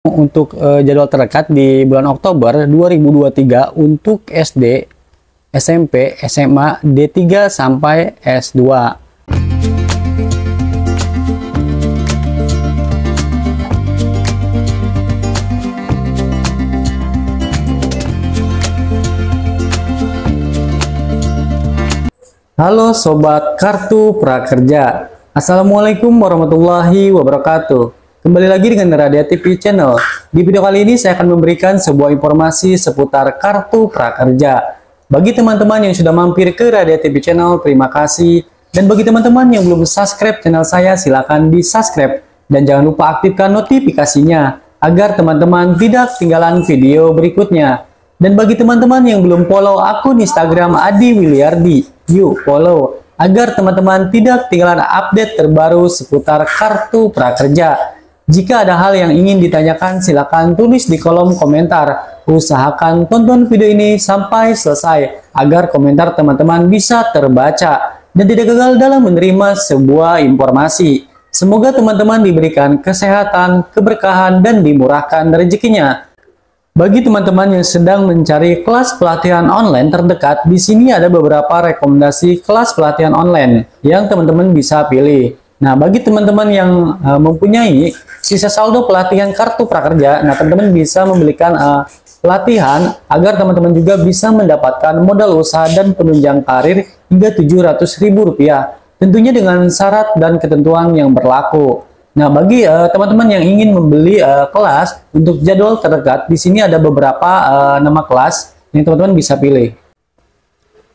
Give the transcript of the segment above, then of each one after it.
Untuk jadwal terdekat di bulan Oktober 2023 untuk SD, SMP, SMA, D3 sampai S2. Halo Sobat Kartu Prakerja, Assalamualaikum warahmatullahi wabarakatuh. Kembali lagi dengan Radia TV Channel. Di video kali ini saya akan memberikan sebuah informasi seputar Kartu Prakerja. Bagi teman-teman yang sudah mampir ke Radia TV Channel, terima kasih. Dan bagi teman-teman yang belum subscribe channel saya, silakan di-subscribe. Dan jangan lupa aktifkan notifikasinya, agar teman-teman tidak ketinggalan video berikutnya. Dan bagi teman-teman yang belum follow akun Instagram Adi Wiliardi, yuk follow, agar teman-teman tidak ketinggalan update terbaru seputar Kartu Prakerja. Jika ada hal yang ingin ditanyakan, silakan tulis di kolom komentar. Usahakan tonton video ini sampai selesai, agar komentar teman-teman bisa terbaca dan tidak gagal dalam menerima sebuah informasi. Semoga teman-teman diberikan kesehatan, keberkahan, dan dimurahkan rezekinya. Bagi teman-teman yang sedang mencari kelas pelatihan online terdekat, di sini ada beberapa rekomendasi kelas pelatihan online yang teman-teman bisa pilih. Nah, bagi teman-teman yang mempunyai sisa saldo pelatihan Kartu Prakerja, nah teman-teman bisa membelikan pelatihan agar teman-teman juga bisa mendapatkan modal usaha dan penunjang karir hingga Rp700.000. Tentunya dengan syarat dan ketentuan yang berlaku. Nah, bagi teman-teman yang ingin membeli kelas untuk jadwal terdekat, di sini ada beberapa nama kelas yang teman-teman bisa pilih.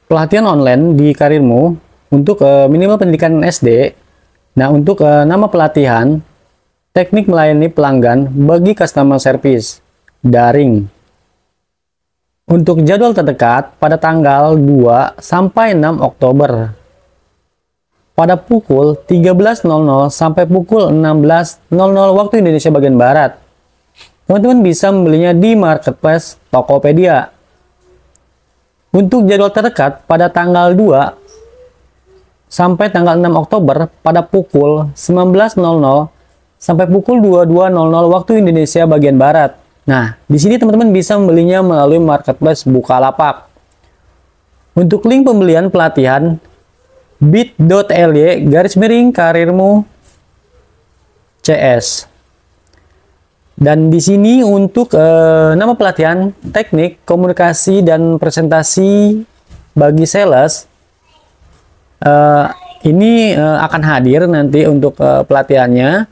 Pelatihan online di karirmu untuk minimal pendidikan SD. Nah, untuk nama pelatihan, teknik melayani pelanggan bagi customer service, daring. Untuk jadwal terdekat pada tanggal 2 sampai 6 Oktober. Pada pukul 13.00 sampai pukul 16.00 waktu Indonesia bagian Barat. Teman-teman bisa membelinya di marketplace Tokopedia. Untuk jadwal terdekat pada tanggal 2 sampai tanggal 6 Oktober pada pukul 19.00 sampai pukul 22.00 waktu Indonesia bagian Barat. Nah, di sini teman-teman bisa membelinya melalui marketplace Bukalapak. Untuk link pembelian pelatihan bit.ly/karirmu CS. Dan di sini untuk nama pelatihan teknik komunikasi dan presentasi bagi sales, ini akan hadir nanti untuk pelatihannya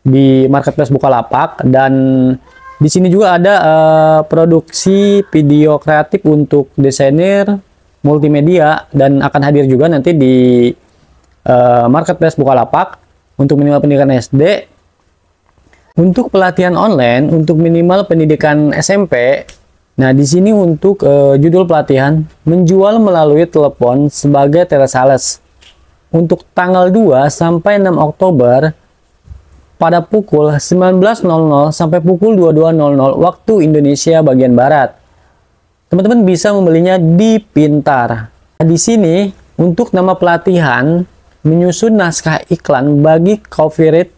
di marketplace Bukalapak. Dan di sini juga ada produksi video kreatif untuk desainer multimedia, dan akan hadir juga nanti di marketplace Bukalapak untuk minimal pendidikan SD. Untuk pelatihan online untuk minimal pendidikan SMP, nah di sini untuk judul pelatihan menjual melalui telepon sebagai telesales. Untuk tanggal 2 sampai 6 Oktober pada pukul 19.00 sampai pukul 22.00 waktu Indonesia bagian Barat. Teman-teman bisa membelinya di Pintar. Nah, di sini untuk nama pelatihan menyusun naskah iklan bagi copyright.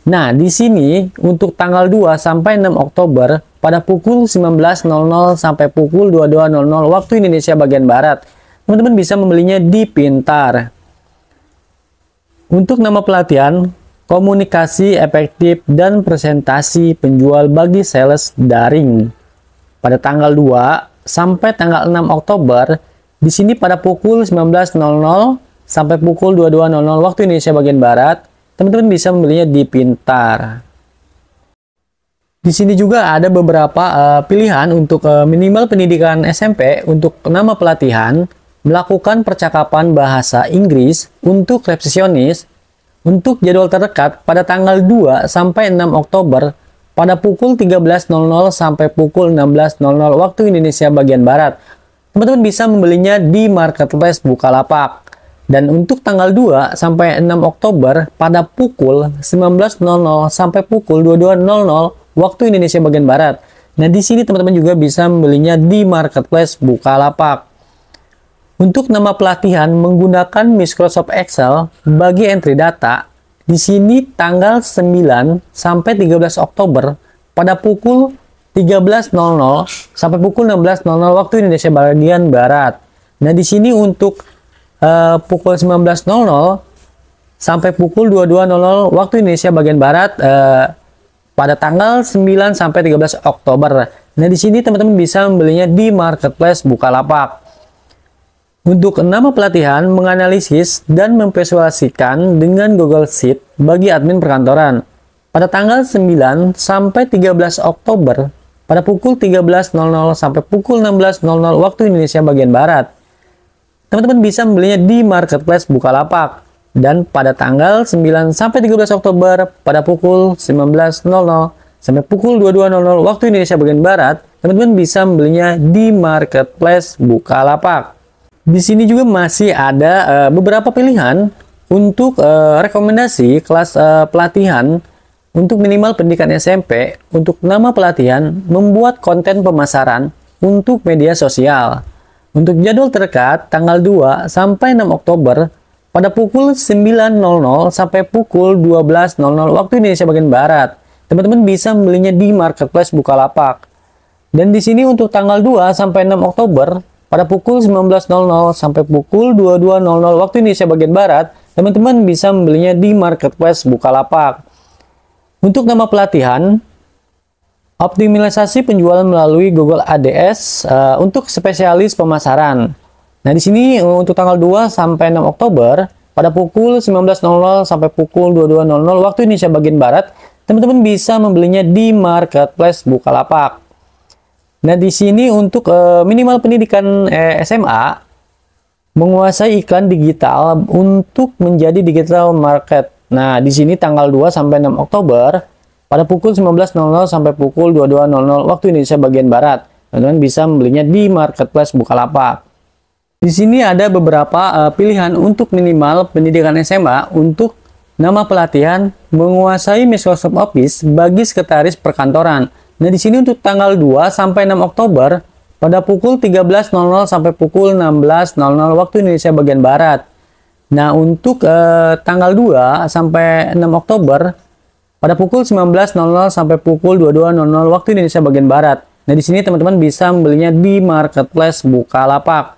Nah, di sini untuk tanggal 2 sampai 6 Oktober pada pukul 19.00 sampai pukul 22.00 waktu Indonesia bagian Barat. Teman-teman bisa membelinya di Pintar. Untuk nama pelatihan komunikasi efektif dan presentasi penjual bagi sales daring pada tanggal 2 sampai tanggal 6 Oktober, di sini pada pukul 19.00 sampai pukul 22.00 waktu Indonesia bagian Barat, teman-teman bisa membelinya di Pintar. Di sini juga ada beberapa pilihan untuk minimal pendidikan SMP. Untuk nama pelatihan melakukan percakapan bahasa Inggris untuk resepsionis. Untuk jadwal terdekat pada tanggal 2 sampai 6 Oktober pada pukul 13.00 sampai pukul 16.00 waktu Indonesia bagian Barat. Teman-teman bisa membelinya di marketplace Bukalapak. Dan untuk tanggal 2 sampai 6 Oktober pada pukul 19.00 sampai pukul 22.00 waktu Indonesia bagian Barat. Nah, di sini teman-teman juga bisa membelinya di marketplace Bukalapak. Untuk nama pelatihan menggunakan Microsoft Excel bagi entry data, di sini tanggal 9 sampai 13 Oktober pada pukul 13.00 sampai pukul 16.00 waktu Indonesia bagian barat. Nah, di sini untuk pukul 19.00 sampai pukul 22.00 waktu Indonesia bagian barat pada tanggal 9 sampai 13 Oktober. Nah, di sini teman-teman bisa membelinya di marketplace Bukalapak. Untuk nama pelatihan, menganalisis dan memvisualisasikan dengan Google Sheet bagi admin perkantoran. Pada tanggal 9 sampai 13 Oktober pada pukul 13.00 sampai pukul 16.00 waktu Indonesia bagian barat. Teman-teman bisa membelinya di marketplace Bukalapak. Dan pada tanggal 9 sampai 13 Oktober pada pukul 19.00 sampai pukul 22.00 waktu Indonesia bagian barat, teman-teman bisa membelinya di marketplace Bukalapak. Di sini juga masih ada beberapa pilihan untuk rekomendasi kelas pelatihan untuk minimal pendidikan SMP. Untuk nama pelatihan, membuat konten pemasaran untuk media sosial. Untuk jadwal terdekat, tanggal 2 sampai 6 Oktober pada pukul 9.00 sampai pukul 12.00 waktu Indonesia bagian barat. Teman-teman bisa membelinya di marketplace Bukalapak. Dan di sini untuk tanggal 2 sampai 6 Oktober pada pukul 19.00 sampai pukul 22.00 waktu Indonesia bagian barat, teman-teman bisa membelinya di marketplace Bukalapak. Untuk nama pelatihan, optimalisasi penjualan melalui Google ADS untuk spesialis pemasaran. Nah, di sini untuk tanggal 2 sampai 6 Oktober pada pukul 19.00 sampai pukul 22.00 waktu Indonesia bagian barat, teman-teman bisa membelinya di marketplace Bukalapak. Nah, di sini untuk minimal pendidikan SMA, menguasai iklan digital untuk menjadi digital market. Nah, di sini tanggal 2 sampai 6 Oktober pada pukul 19.00 sampai pukul 22.00 waktu Indonesia bagian barat. Teman-teman bisa membelinya di marketplace Bukalapak. Di sini ada beberapa pilihan untuk minimal pendidikan SMA untuk nama pelatihan menguasai Microsoft Office bagi sekretaris perkantoran. Nah, di sini untuk tanggal 2 sampai 6 Oktober pada pukul 13.00 sampai pukul 16.00 waktu Indonesia bagian barat. Nah, untuk tanggal 2 sampai 6 Oktober pada pukul 19.00 sampai pukul 22.00 waktu Indonesia bagian barat. Nah, di sini teman-teman bisa membelinya di marketplace Bukalapak.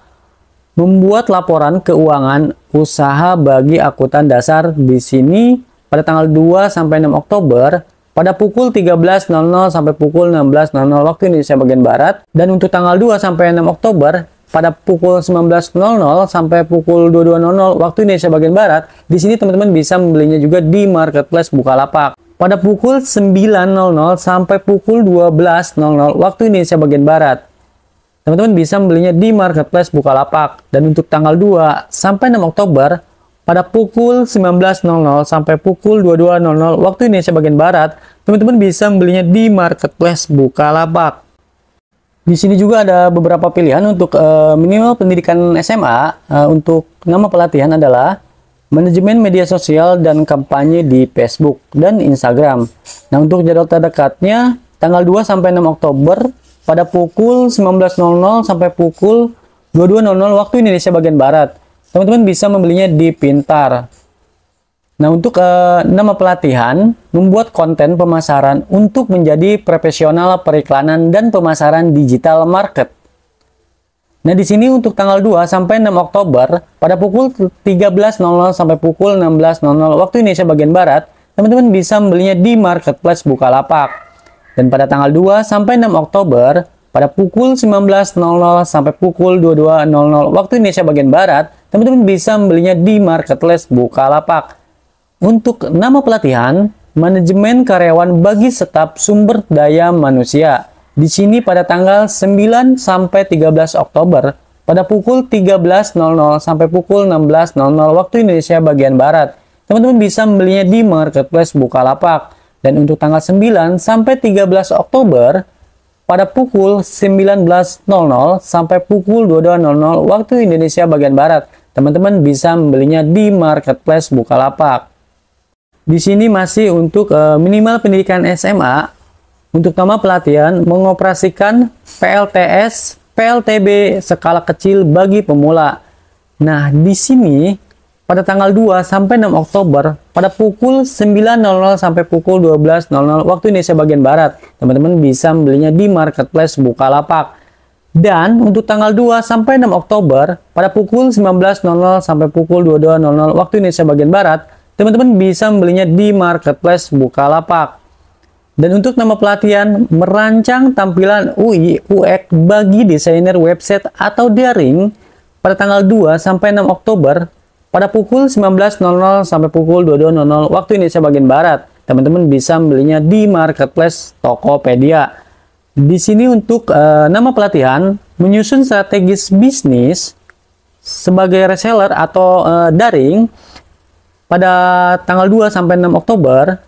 Membuat laporan keuangan usaha bagi akuntan dasar di sini pada tanggal 2 sampai 6 Oktober pada pukul 13.00 sampai pukul 16.00 waktu Indonesia bagian barat. Dan untuk tanggal 2 sampai 6 Oktober pada pukul 19.00 sampai pukul 22.00 waktu Indonesia bagian barat, di sini teman-teman bisa membelinya juga di marketplace Bukalapak. Pada pukul 9.00 sampai pukul 12.00 waktu Indonesia bagian barat, teman-teman bisa membelinya di marketplace Bukalapak. Dan untuk tanggal 2 sampai 6 Oktober pada pukul 19.00 sampai pukul 22.00 waktu Indonesia bagian barat, teman-teman bisa membelinya di marketplace Bukalapak. Di sini juga ada beberapa pilihan untuk minimal pendidikan SMA. Untuk nama pelatihan adalah manajemen media sosial dan kampanye di Facebook dan Instagram. Nah, untuk jadwal terdekatnya tanggal 2 sampai 6 Oktober pada pukul 19.00 sampai pukul 22.00 waktu Indonesia bagian barat. Teman-teman bisa membelinya di Pintar. Nah, untuk nama pelatihan, membuat konten pemasaran untuk menjadi profesional periklanan dan pemasaran digital market. Nah, di sini untuk tanggal 2 sampai 6 Oktober pada pukul 13.00 sampai pukul 16.00 waktu Indonesia bagian barat, teman-teman bisa membelinya di marketplace Bukalapak. Dan pada tanggal 2 sampai 6 Oktober pada pukul 19.00 sampai pukul 22.00 waktu Indonesia bagian barat, teman-teman bisa membelinya di marketplace Bukalapak. Untuk nama pelatihan, manajemen karyawan bagi staf sumber daya manusia. Di sini pada tanggal 9 sampai 13 Oktober pada pukul 13.00 sampai pukul 16.00 waktu Indonesia bagian barat. Teman-teman bisa membelinya di marketplace Bukalapak. Dan untuk tanggal 9 sampai 13 Oktober pada pukul 19.00 sampai pukul 22.00 waktu Indonesia bagian barat, teman-teman bisa membelinya di marketplace Bukalapak. Di sini masih untuk minimal pendidikan SMA. Untuk nama pelatihan mengoperasikan PLTS, PLTB skala kecil bagi pemula. Nah, di sini pada tanggal 2 sampai 6 Oktober pada pukul 9.00 sampai pukul 12.00 waktu Indonesia bagian Barat. Teman-teman bisa membelinya di marketplace Bukalapak. Dan untuk tanggal 2 sampai 6 Oktober pada pukul 19.00 sampai pukul 22.00 waktu Indonesia bagian Barat, teman-teman bisa membelinya di marketplace Bukalapak. Dan untuk nama pelatihan merancang tampilan UI UX bagi desainer website atau daring pada tanggal 2 sampai 6 Oktober pada pukul 19.00 sampai pukul 22.00 waktu Indonesia bagian Barat. Teman-teman bisa membelinya di marketplace Tokopedia. Di sini untuk nama pelatihan menyusun strategis bisnis sebagai reseller atau daring pada tanggal 2 sampai 6 Oktober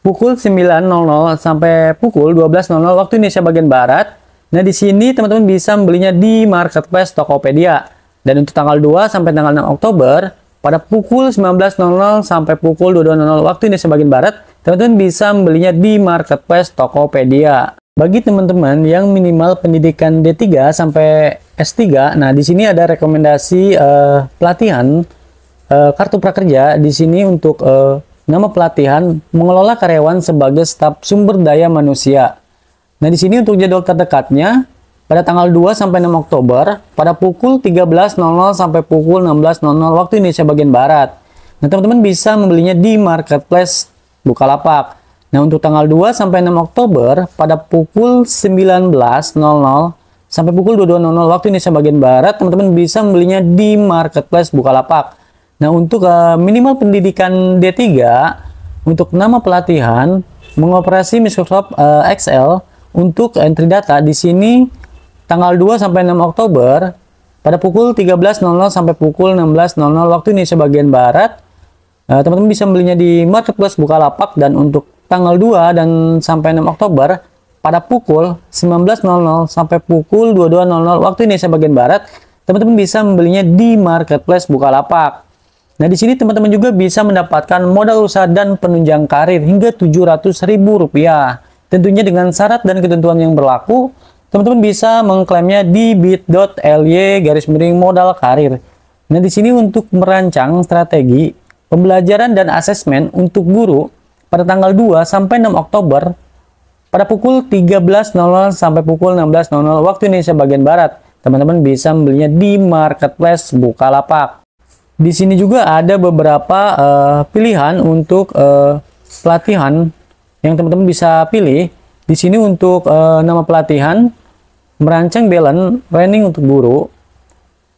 pukul 9.00 sampai pukul 12.00 waktu Indonesia bagian Barat. Nah, di sini teman-teman bisa membelinya di marketplace Tokopedia. Dan untuk tanggal 2 sampai tanggal 6 Oktober pada pukul 19.00 sampai pukul 22.00 waktu Indonesia bagian Barat, teman-teman bisa membelinya di marketplace Tokopedia. Bagi teman-teman yang minimal pendidikan D3 sampai S3, nah di sini ada rekomendasi pelatihan kartu prakerja. Di sini untuk nama pelatihan mengelola karyawan sebagai staf sumber daya manusia. Nah, di sini untuk jadwal terdekatnya pada tanggal 2 sampai 6 Oktober pada pukul 13.00 sampai pukul 16.00 waktu Indonesia bagian Barat. Nah, teman-teman bisa membelinya di marketplace Bukalapak. Nah, untuk tanggal 2 sampai 6 Oktober pada pukul 19.00 sampai pukul 22.00 waktu Indonesia bagian Barat, teman-teman bisa membelinya di marketplace Bukalapak. Nah, untuk minimal pendidikan D3 untuk nama pelatihan mengoperasi Microsoft Excel untuk entry data di sini tanggal 2 sampai 6 Oktober pada pukul 13.00 sampai pukul 16.00 waktu Indonesia bagian Barat. Teman-teman bisa belinya di marketplace Bukalapak. Dan untuk tanggal 2 dan sampai 6 Oktober pada pukul 19.00 sampai pukul 22.00 waktu Indonesia bagian Barat, teman-teman bisa membelinya di marketplace Bukalapak. Nah, di sini teman-teman juga bisa mendapatkan modal usaha dan penunjang karir hingga Rp700.000. Tentunya dengan syarat dan ketentuan yang berlaku. Teman-teman bisa mengklaimnya di bit.ly/modal karir. Nah, di sini untuk merancang strategi pembelajaran dan asesmen untuk guru pada tanggal 2 sampai 6 Oktober pada pukul 13.00 sampai pukul 16.00 waktu Indonesia bagian Barat. Teman-teman bisa membelinya di marketplace Bukalapak. Di sini juga ada beberapa pilihan untuk pelatihan yang teman-teman bisa pilih. Di sini untuk nama pelatihan merancang balance training untuk guru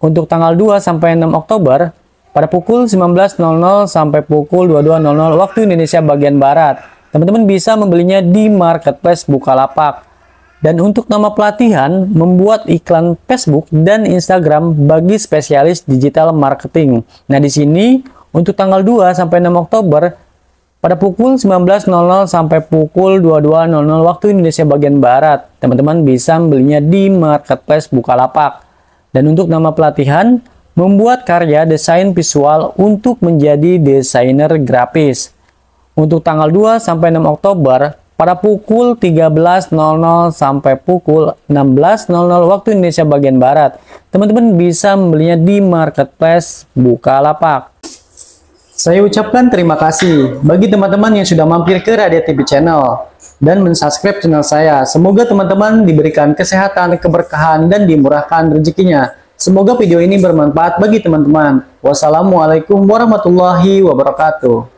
untuk tanggal 2 sampai 6 Oktober pada pukul 19.00 sampai pukul 22.00 waktu Indonesia bagian Barat. Teman-teman bisa membelinya di marketplace Bukalapak. Dan untuk nama pelatihan membuat iklan Facebook dan Instagram bagi spesialis digital marketing. Nah, di sini untuk tanggal 2 sampai 6 Oktober pada pukul 19.00 sampai pukul 22.00 waktu Indonesia bagian Barat, teman-teman bisa membelinya di marketplace Bukalapak. Dan untuk nama pelatihan membuat karya desain visual untuk menjadi desainer grafis. Untuk tanggal 2 sampai 6 Oktober pada pukul 13.00 sampai pukul 16.00 waktu Indonesia bagian Barat, teman-teman bisa membelinya di marketplace Bukalapak. Saya ucapkan terima kasih bagi teman-teman yang sudah mampir ke Radia TV Channel dan mensubscribe channel saya. Semoga teman-teman diberikan kesehatan, keberkahan, dan dimurahkan rezekinya. Semoga video ini bermanfaat bagi teman-teman. Wassalamualaikum warahmatullahi wabarakatuh.